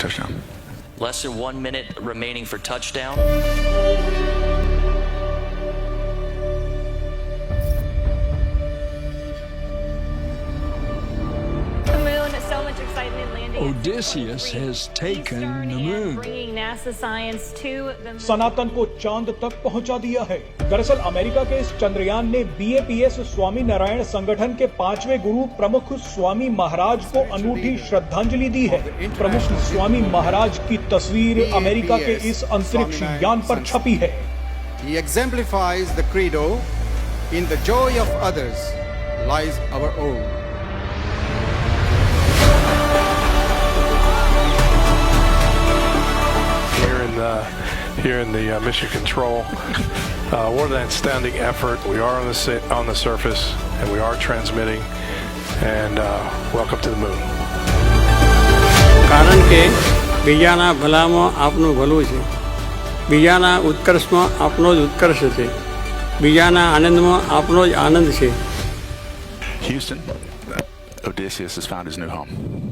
touchdown. Less than 1 minute remaining for touchdown. The moon, so much excitement landing. Odysseus has taken the moon. Bringing NASA science to the moon. सनातन को चांद तक पहुंचा दिया है। दरअसल America के इस चंद्रयान ने BAPS स्वामी नारायण संगठन के 5वें गुरु प्रमुख स्वामी महाराज को अनूठी श्रद्धांजलि दी है। प्रमुख स्वामी महाराज की तस्वीर अमेरिका के इस अंतरिक्ष यान पर छपी है। He exemplifies the credo, in the joy of others lies our own. Here in the mission control, what an outstanding effort. We are on the surface and we are transmitting, and welcome to the moon. કારણ કે બીજાના ભલામાં આપનું ભલું છે, બીજાના ઉત્કર્ષમાં આપનો જ ઉત્કર્ષ છે, બીજાના આનંદમાં આપનો જ આનંદ છે. Houston, Odysseus has found his new home.